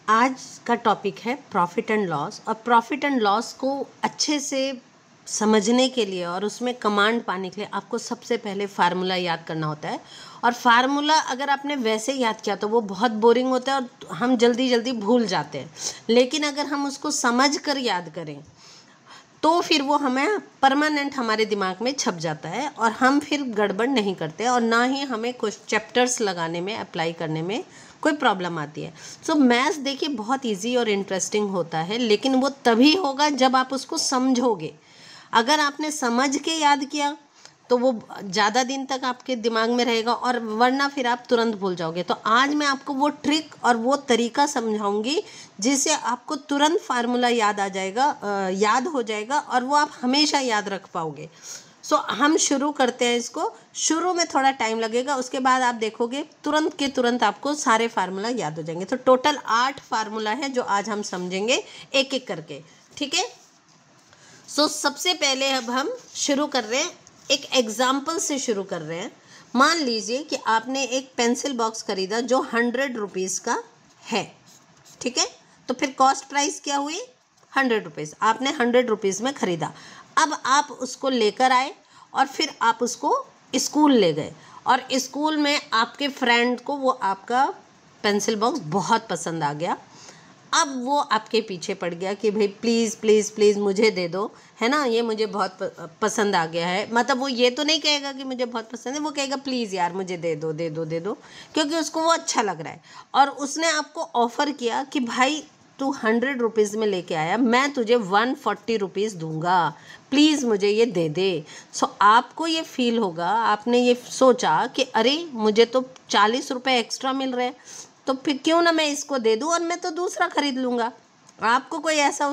आज का टॉपिक है प्रॉफिट एंड लॉस। और प्रॉफिट एंड लॉस को अच्छे से समझने के लिए और उसमें कमांड पाने के लिए आपको सबसे पहले फार्मूला याद करना होता है। और फार्मूला अगर आपने वैसे याद किया तो वो बहुत बोरिंग होता है और हम जल्दी जल्दी भूल जाते हैं। लेकिन अगर हम उसको समझ कर याद करें तो फिर वो हमें परमानेंट हमारे दिमाग में छप जाता है और हम फिर गड़बड़ नहीं करते और ना ही हमें कुछ चैप्टर्स लगाने में अप्लाई करने में कोई प्रॉब्लम आती है। सो मैथ्स देखिए बहुत इजी और इंटरेस्टिंग होता है, लेकिन वो तभी होगा जब आप उसको समझोगे। अगर आपने समझ के याद किया तो वो ज़्यादा दिन तक आपके दिमाग में रहेगा, और वरना फिर आप तुरंत भूल जाओगे। तो आज मैं आपको वो ट्रिक और वो तरीका समझाऊंगी जिससे आपको तुरंत फार्मूला याद आ जाएगा, याद हो जाएगा और वो आप हमेशा याद रख पाओगे। सो हम शुरू करते हैं इसको। शुरू में थोड़ा टाइम लगेगा, उसके बाद आप देखोगे तुरंत के तुरंत आपको सारे फार्मूला याद हो जाएंगे। तो टोटल 8 फार्मूला है जो आज हम समझेंगे एक एक करके, ठीक है। सो सबसे पहले अब हम शुरू कर रहे हैं, एक एग्जाम्पल से शुरू कर रहे हैं। मान लीजिए कि आपने एक पेंसिल बॉक्स खरीदा जो 100 रुपीज़ का है, ठीक है। तो फिर कॉस्ट प्राइस क्या हुई? 100 रुपीज़। आपने 100 रुपीज़ में ख़रीदा। अब आप उसको लेकर आए और फिर आप उसको स्कूल ले गए, और स्कूल में आपके फ्रेंड को वो आपका पेंसिल बॉक्स बहुत पसंद आ गया। अब वो आपके पीछे पड़ गया कि भाई प्लीज़ प्लीज़ प्लीज़ मुझे दे दो, है ना, ये मुझे बहुत पसंद आ गया है। मतलब वो ये तो नहीं कहेगा कि मुझे बहुत पसंद है, वो कहेगा प्लीज़ यार मुझे दे दो दे दो दे दो, क्योंकि उसको वो अच्छा लग रहा है। और उसने आपको ऑफ़र किया कि भाई तू 100 रुपीज़ में लेके आया, मैं तुझे 140 रुपीज़ दूंगा, प्लीज़ मुझे ये दे दे। सो आपको ये फील होगा, आपने ये सोचा कि अरे मुझे तो 40 रुपये एक्स्ट्रा मिल रहे हैं, तो फिर क्यों ना मैं इसको दे दूं और मैं तो दूसरा खरीद लूँगा। आपको कोई ऐसा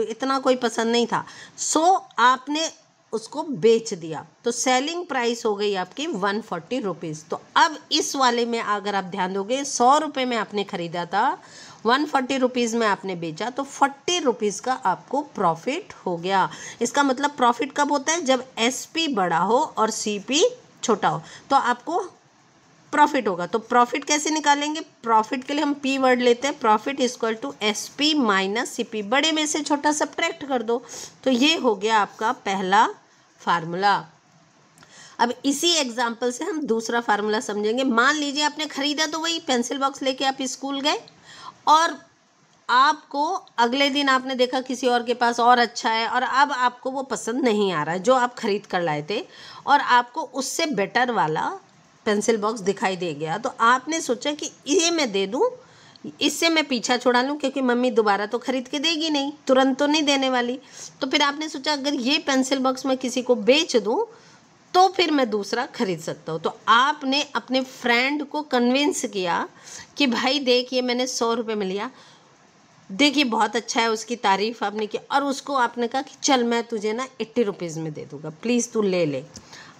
इतना कोई पसंद नहीं था, सो आपने उसको बेच दिया। तो सेलिंग प्राइस हो गई आपकी 140 रुपीज़। तो अब इस वाले में अगर आप ध्यान दोगे, 100 रुपये में आपने ख़रीदा था, 140 रुपीज़ में आपने बेचा, तो 40 रुपीज़ का आपको प्रॉफिट हो गया। इसका मतलब प्रॉफिट कब होता है? जब SP बड़ा हो और CP छोटा हो, तो आपको प्रॉफिट होगा। तो प्रॉफिट कैसे निकालेंगे? प्रॉफिट के लिए हम P वर्ड लेते हैं। Profit equal to SP minus CP। बड़े में से छोटा सब्ट्रैक्ट कर दो। तो ये हो गया आपका पहला फार्मूला। अब इसी एग्जाम्पल से हम दूसरा फार्मूला समझेंगे। मान लीजिए आपने खरीदा तो वही पेंसिल बॉक्स लेके आप स्कूल गए, और आपको अगले दिन आपने देखा किसी और के पास और अच्छा है, और अब आपको वो पसंद नहीं आ रहा है जो आप खरीद कर लाए थे, और आपको उससे बेटर वाला पेंसिल बॉक्स दिखाई दे गया। तो आपने सोचा कि ये मैं दे दूं, इससे मैं पीछा छुड़ा लूं, क्योंकि मम्मी दोबारा तो खरीद के देगी नहीं, तुरंत तो नहीं देने वाली। तो फिर आपने सोचा अगर ये पेंसिल बॉक्स मैं किसी को बेच दूं तो फिर मैं दूसरा खरीद सकता हूँ। तो आपने अपने फ्रेंड को कन्विंस किया कि भाई देख ये मैंने 100 रुपये में लिया, देखिए बहुत अच्छा है, उसकी तारीफ़ आपने की, और उसको आपने कहा कि चल मैं तुझे ना 80 रुपीज़ में दे दूँगा, प्लीज़ तू ले ले।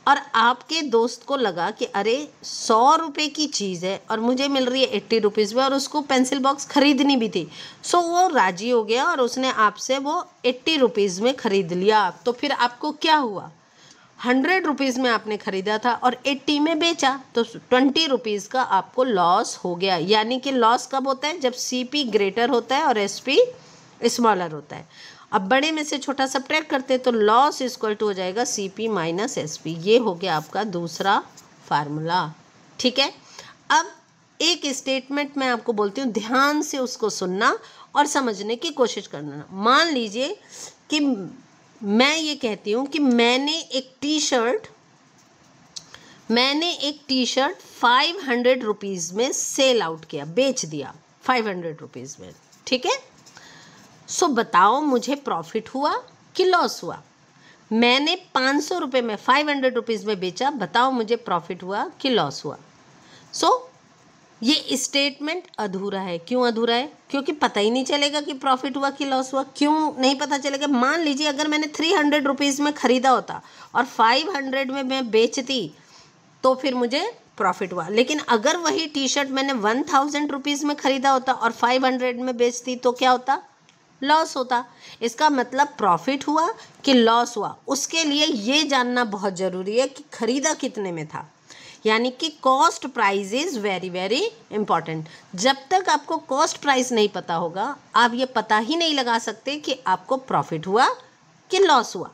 और आपके दोस्त को लगा कि अरे 100 रुपये की चीज़ है और मुझे मिल रही है 80 रुपीज़ में, और उसको पेंसिल बॉक्स ख़रीदनी भी थी। सो वो राज़ी हो गया और उसने आपसे वो 80 रुपीज़ में ख़रीद लिया। तो फिर आपको क्या हुआ? 100 रुपीज़ में आपने ख़रीदा था और 80 में बेचा, तो 20 रुपीज़ का आपको लॉस हो गया। यानी कि लॉस कब होता है? जब CP ग्रेटर होता है और SP स्मॉलर होता है। अब बड़े में से छोटा सब्ट्रैक्ट करते हैं, तो लॉस इक्वल टू हो जाएगा CP माइनस SP। ये हो गया आपका दूसरा फार्मूला, ठीक है। अब एक स्टेटमेंट मैं आपको बोलती हूँ, ध्यान से उसको सुनना और समझने की कोशिश करना। मान लीजिए कि मैं ये कहती हूँ कि मैंने एक टी शर्ट 500 रुपीज़ में सेल आउट किया, बेच दिया 500 रुपीज़ में, ठीक है। सो बताओ मुझे प्रॉफिट हुआ कि लॉस हुआ? मैंने 500 रुपये में 500 रुपीज़ में बेचा, बताओ मुझे प्रॉफिट हुआ कि लॉस हुआ? सो ये स्टेटमेंट अधूरा है। क्यों अधूरा है? क्योंकि पता ही नहीं चलेगा कि प्रॉफिट हुआ कि लॉस हुआ। क्यों नहीं पता चलेगा? मान लीजिए अगर मैंने 300 रुपीज़ में ख़रीदा होता और 500 में मैं बेचती तो फिर मुझे प्रॉफिट हुआ। लेकिन अगर वही टी शर्ट मैंने 1000 रुपीज़ में ख़रीदा होता और 500 में बेचती तो क्या होता? लॉस होता। इसका मतलब प्रॉफिट हुआ कि लॉस हुआ, उसके लिए ये जानना बहुत ज़रूरी है कि ख़रीदा कितने में था। यानी कि cost price is very very important. जब तक आपको कॉस्ट प्राइस नहीं पता होगा आप ये पता ही नहीं लगा सकते कि आपको प्रॉफिट हुआ कि लॉस हुआ।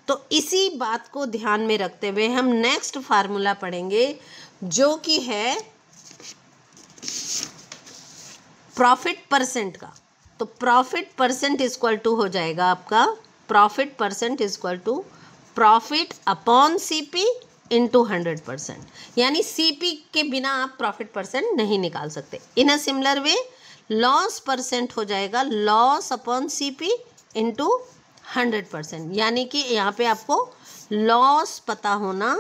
तो इसी बात को ध्यान में रखते हुए हम नेक्स्ट फार्मूला पढ़ेंगे जो कि है प्रॉफिट परसेंट का। तो प्रॉफिट परसेंट इक्वल टू हो जाएगा आपका, profit percent equal to profit upon CP into 100%, यानी सीपी के बिना आप प्रॉफिट परसेंट नहीं निकाल सकते। In a similar way loss percent हो जाएगा लॉस अपॉन सीपी इंटू 100%, यानी कि यहाँ पे आपको लॉस पता होना,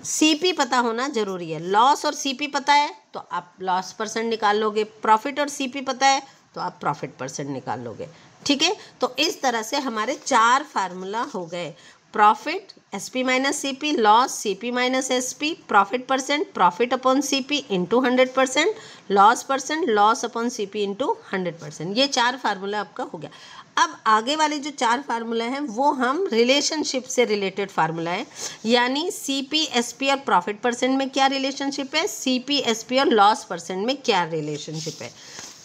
सीपी पता होना जरूरी है। लॉस और सीपी पता है तो आप लॉस परसेंट निकाल लोगे, प्रॉफिट और सीपी पता है तो आप प्रॉफिट परसेंट निकाल लोगे। ठीक है, तो इस तरह से हमारे 4 फार्मूला हो गए, profit SP minus CP, loss CP minus SP, profit percent profit upon CP into 100%, loss percent loss upon CP into 100%। ये 4 फार्मूला आपका हो गया। अब आगे वाले जो 4 फार्मूला हैं वो हम रिलेशनशिप से रिलेटेड फार्मूला है, यानी सीपी एसपी और प्रॉफिट परसेंट में क्या रिलेशनशिप है, सीपी एसपी और लॉस परसेंट में क्या रिलेशनशिप है।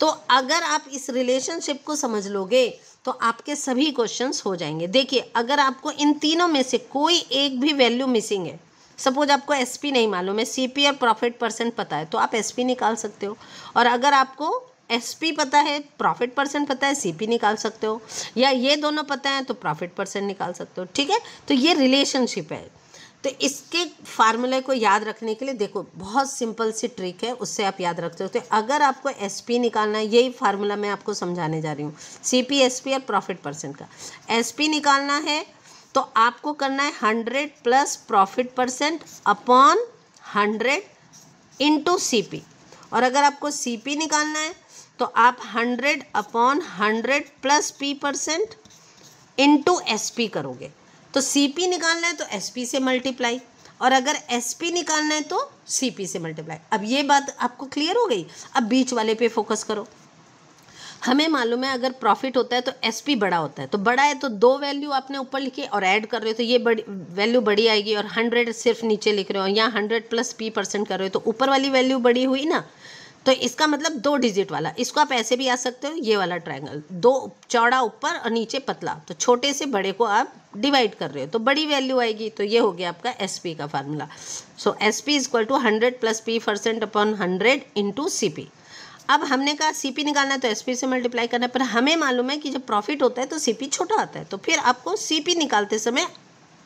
तो अगर आप इस रिलेशनशिप को समझ लोगे तो आपके सभी क्वेश्चंस हो जाएंगे। देखिए, अगर आपको इन तीनों में से कोई एक भी वैल्यू मिसिंग है, सपोज आपको एसपी नहीं मालूम है, सीपी और प्रॉफिट परसेंट पता है तो आप एसपी निकाल सकते हो, और अगर आपको एसपी पता है, प्रॉफिट परसेंट पता है, सीपी निकाल सकते हो, या ये दोनों पता है तो प्रॉफिट परसेंट निकाल सकते हो। ठीक है, तो ये रिलेशनशिप है। तो इसके फार्मूले को याद रखने के लिए देखो बहुत सिंपल सी ट्रिक है, उससे आप याद रख सकते हो। अगर आपको एसपी निकालना है, यही फार्मूला मैं आपको समझाने जा रही हूँ, सीपी एसपी और प्रॉफिट परसेंट का। एसपी निकालना है तो आपको करना है 100 plus profit percent upon 100 into CP, और अगर आपको सीपी निकालना है तो आप 100 upon 100 plus P percent into SP करोगे। तो सीपी निकालना है तो एसपी से मल्टीप्लाई, और अगर एसपी निकालना है तो सीपी से मल्टीप्लाई। अब ये बात आपको क्लियर हो गई। अब बीच वाले पे फोकस करो। हमें मालूम है अगर प्रॉफिट होता है तो एसपी बड़ा होता है, तो बड़ा है तो 2 वैल्यू आपने ऊपर लिखी और ऐड कर रहे हो तो ये बड़ी वैल्यू बड़ी आएगी, और 100 सिर्फ नीचे लिख रहे हो, यहाँ 100 प्लस पी परसेंट कर रहे हो तो ऊपर वाली वैल्यू बड़ी हुई ना। तो इसका मतलब 2 डिजिट वाला, इसको आप ऐसे भी आ सकते हो, ये वाला ट्रायंगल 2 चौड़ा ऊपर और नीचे पतला, तो छोटे से बड़े को आप डिवाइड कर रहे हो तो बड़ी वैल्यू आएगी। तो ये हो गया आपका एसपी का formula. So SP is equal to 100 plus P percent upon 100 into CP. अब हमने कहा सीपी निकालना है तो एसपी से मल्टीप्लाई करना है, पर हमें मालूम है कि जब प्रॉफिट होता है तो सीपी छोटा आता है, तो फिर आपको सीपी निकालते समय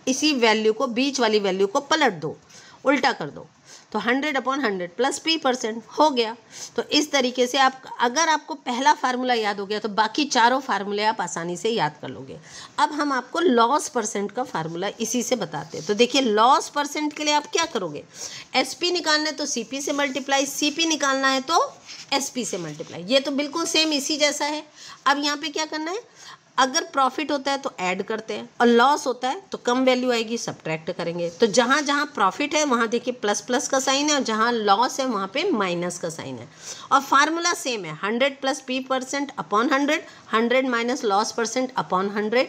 इसी वैल्यू को, बीच वाली वैल्यू को पलट दो, उल्टा कर दो, तो 100 अपॉन 100 प्लस पी परसेंट हो गया। तो इस तरीके से आप, अगर आपको पहला फार्मूला याद हो गया तो बाकी चारों फार्मूले आप आसानी से याद कर लोगे। अब हम आपको लॉस परसेंट का फार्मूला इसी से बताते हैं। तो देखिए, लॉस परसेंट के लिए आप क्या करोगे, एसपी निकालना है तो सीपी से मल्टीप्लाई, सीपी निकालना है तो एसपी से मल्टीप्लाई। ये तो बिल्कुल सेम इसी जैसा है। अब यहाँ पे क्या करना है, अगर प्रॉफिट होता है तो ऐड करते हैं, और लॉस होता है तो कम वैल्यू आएगी, सब्ट्रैक्ट करेंगे। तो जहाँ जहाँ प्रॉफिट है वहाँ देखिए प्लस प्लस का साइन है, और जहाँ लॉस है वहाँ पे माइनस का साइन है। और फार्मूला सेम है, 100 plus P percent upon 100, 100 minus loss percent upon 100,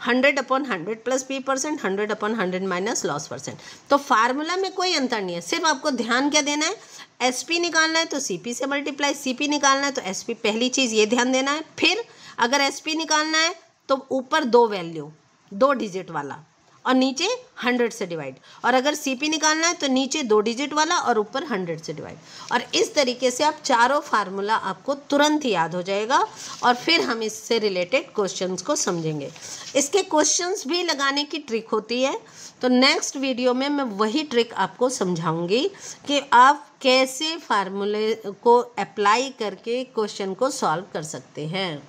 100 upon 100 plus P percent, 100 upon 100 minus loss percent. तो फार्मूला में कोई अंतर नहीं है, सिर्फ आपको ध्यान क्या देना है, एसपी निकालना है तो सीपी से मल्टीप्लाई, सीपी निकालना है तो एसपी, पहली चीज़ ये ध्यान देना है। फिर अगर एसपी निकालना है तो ऊपर 2 वैल्यू, 2 डिजिट वाला, और नीचे 100 से डिवाइड, और अगर सीपी निकालना है तो नीचे 2 डिजिट वाला और ऊपर 100 से डिवाइड। और इस तरीके से आप चारों फार्मूला आपको तुरंत ही याद हो जाएगा, और फिर हम इससे रिलेटेड क्वेश्चंस को समझेंगे। इसके क्वेश्चंस भी लगाने की ट्रिक होती है, तो नेक्स्ट वीडियो में मैं वही ट्रिक आपको समझाऊंगी कि आप कैसे फार्मूले को अप्लाई करके क्वेश्चन को सॉल्व कर सकते हैं।